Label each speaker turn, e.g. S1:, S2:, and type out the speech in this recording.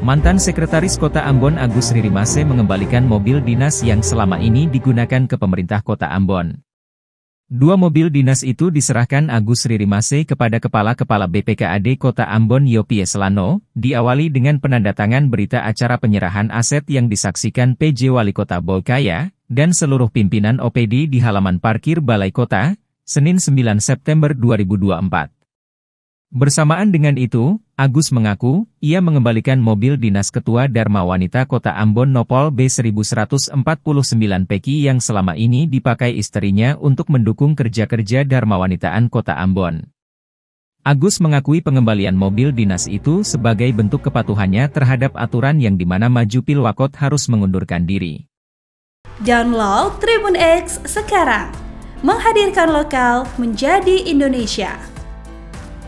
S1: Mantan Sekretaris Kota Ambon Agus Ririmase mengembalikan mobil dinas yang selama ini digunakan ke pemerintah Kota Ambon. Dua mobil dinas itu diserahkan Agus Ririmase kepada Kepala BPKAD Kota Ambon Yopie Selano, diawali dengan penandatangan berita acara penyerahan aset yang disaksikan PJ Wali Kota Bolkaya, dan seluruh pimpinan OPD di halaman parkir Balai Kota, Senin 9 September 2024. Bersamaan dengan itu, Agus mengaku, ia mengembalikan mobil dinas Ketua Dharma Wanita Kota Ambon Nopol B1149 Peki yang selama ini dipakai istrinya untuk mendukung kerja-kerja Dharmawanitaan Kota Ambon. Agus mengakui pengembalian mobil dinas itu sebagai bentuk kepatuhannya terhadap aturan yang dimana maju pilwakot harus mengundurkan diri.
S2: Download Tribun X sekarang, menghadirkan lokal menjadi Indonesia.